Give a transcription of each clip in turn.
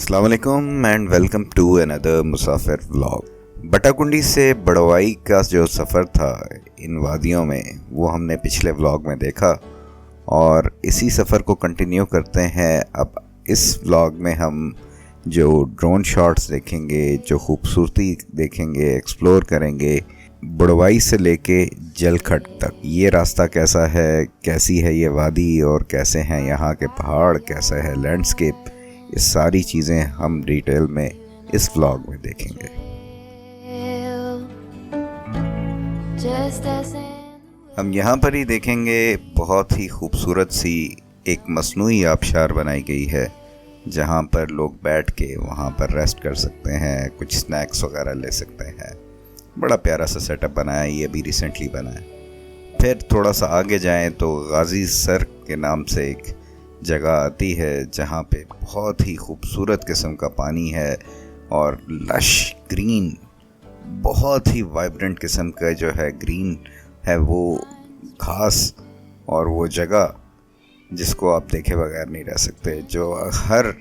अस्सलाम वालेकुम and welcome to another Musafir vlog. Batakundi से बड़वाई का जो सफ़र था इन वादियों में, वो हमने पिछले व्लॉग में देखा और इसी सफ़र को कंटिन्यू करते हैं। अब इस व्लॉग में हम जो ड्रोन शॉट्स देखेंगे, जो खूबसूरती देखेंगे, एक्सप्लोर करेंगे बड़वाई से लेके जलखट तक। ये रास्ता कैसा है, कैसी है ये वादी और कैसे हैं यहाँ के पहाड़, कैसा है लैंडस्केप, ये सारी चीज़ें हम डिटेल में इस व्लॉग में देखेंगे। हम यहाँ पर ही देखेंगे बहुत ही खूबसूरत सी एक मसनूई आबशार बनाई गई है, जहाँ पर लोग बैठ के वहाँ पर रेस्ट कर सकते हैं, कुछ स्नैक्स वगैरह ले सकते हैं। बड़ा प्यारा सा सेटअप बना है, ये भी रिसेंटली बना है। फिर थोड़ा सा आगे जाएं तो गाजी सर के नाम से एक जगह आती है, जहाँ पे बहुत ही खूबसूरत किस्म का पानी है और लश ग्रीन, बहुत ही वाइब्रेंट किस्म का जो है ग्रीन है वो घास और वो जगह जिसको आप देखे बगैर नहीं रह सकते, जो हर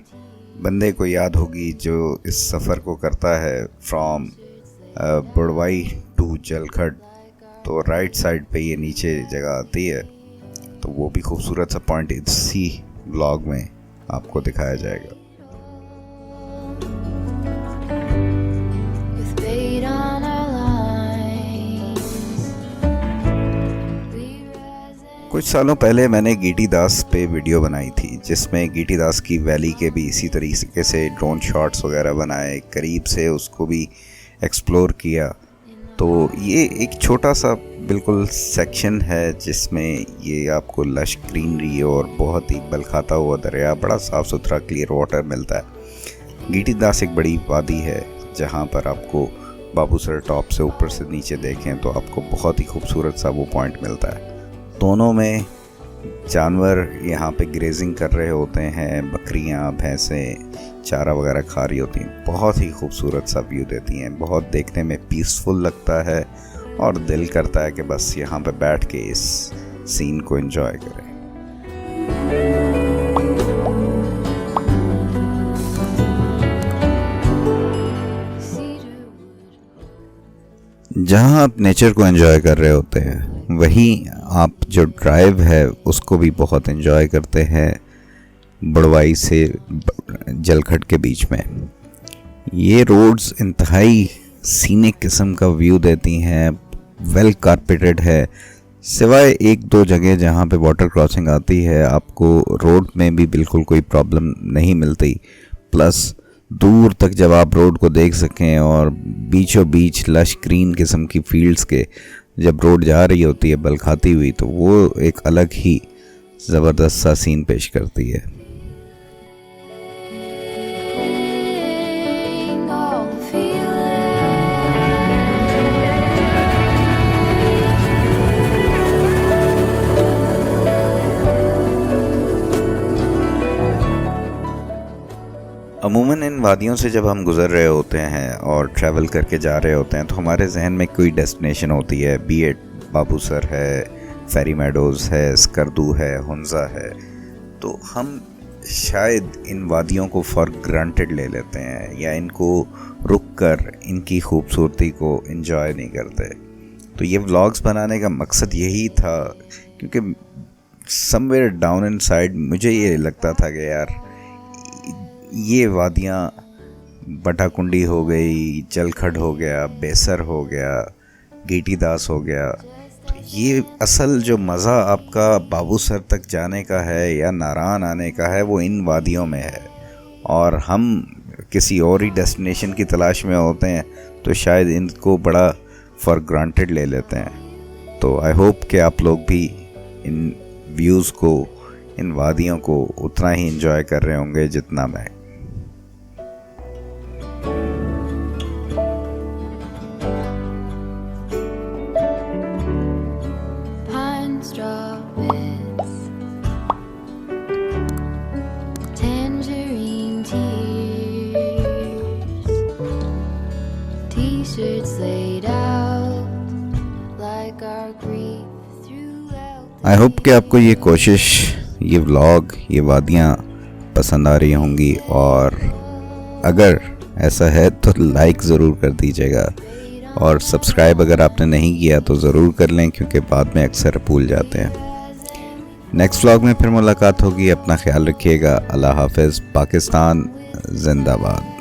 बंदे को याद होगी जो इस सफ़र को करता है फ्रॉम बड़वाई टू जलखट। तो राइट साइड पे ये नीचे जगह आती है, तो वो भी खूबसूरत सा पॉइंट इसी व्लॉग में आपको दिखाया जाएगा। कुछ सालों पहले मैंने गीटी दास पे वीडियो बनाई थी, जिसमें गीटी दास की वैली के भी इसी तरीके से ड्रोन शॉट्स वगैरह बनाए, करीब से उसको भी एक्सप्लोर किया। तो ये एक छोटा सा बिल्कुल सेक्शन है जिसमें ये आपको लश ग्रीनरी और बहुत ही बलखाता हुआ दरिया, बड़ा साफ़ सुथरा क्लियर वाटर मिलता है। गीटी दास एक बड़ी वादी है जहाँ पर आपको बाबूसर टॉप से ऊपर से नीचे देखें तो आपको बहुत ही खूबसूरत सा वो पॉइंट मिलता है। दोनों में जानवर यहाँ पे ग्रेजिंग कर रहे होते हैं, बकरियाँ भैंसें चारा वगैरह खा रही होती हैं। बहुत ही खूबसूरत सा व्यू देती हैं, बहुत देखने में पीसफुल लगता है और दिल करता है कि बस यहाँ पे बैठ के इस सीन को एंजॉय करें। जहाँ आप नेचर को एंजॉय कर रहे होते हैं, वहीं आप जो ड्राइव है उसको भी बहुत एंजॉय करते हैं। बड़वाई से जलखट के बीच में ये रोड्स इंतहाई सीनिक किस्म का व्यू देती हैं, वेल कारपेटेड है, सिवाय एक दो जगह जहाँ पे वाटर क्रॉसिंग आती है आपको रोड में भी बिल्कुल कोई प्रॉब्लम नहीं मिलती। प्लस दूर तक जब आप रोड को देख सकें और बीचों बीच लश ग्रीन किस्म की फील्ड्स के जब रोड जा रही होती है बलखाती हुई, तो वो एक अलग ही ज़बरदस्त सा सीन पेश करती है। अमूमन इन वादियों से जब हम गुज़र रहे होते हैं और ट्रैवल करके जा रहे होते हैं तो हमारे जहन में कोई डेस्टिनेशन होती है, बी एट बाबूसर है, फेरी मेडोज़ है, स्कर्दू है, हुंजा है। तो हम शायद इन वादियों को फॉर ग्रांटेड ले लेते हैं या इनको रुक कर इनकी खूबसूरती को एंजॉय नहीं करते। तो ये व्लॉग्स बनाने का मकसद यही था, क्योंकि समवेयर डाउन इनसाइड मुझे ये लगता था कि यार ये वादियाँ बटाकुंडी हो गई, जलखट हो गया, बेसर हो गया, गीटी दास हो गया, तो ये असल जो मज़ा आपका बाबूसर तक जाने का है या नारान आने का है वो इन वादियों में है। और हम किसी और ही डेस्टिनेशन की तलाश में होते हैं तो शायद इनको बड़ा फॉर ग्रांटेड ले लेते हैं। तो आई होप कि आप लोग भी इन व्यूज़ को, इन वादियों को उतना ही एंजॉय कर रहे होंगे जितना मैं। आई होप कि आपको ये कोशिश, ये व्लॉग, ये वादियाँ पसंद आ रही होंगी और अगर ऐसा है तो लाइक ज़रूर कर दीजिएगा, और सब्सक्राइब अगर आपने नहीं किया तो ज़रूर कर लें, क्योंकि बाद में अक्सर भूल जाते हैं। नेक्स्ट व्लॉग में फिर मुलाकात होगी। अपना ख्याल रखिएगा। अल्लाह हाफ़िज़। पाकिस्तान जिंदाबाद।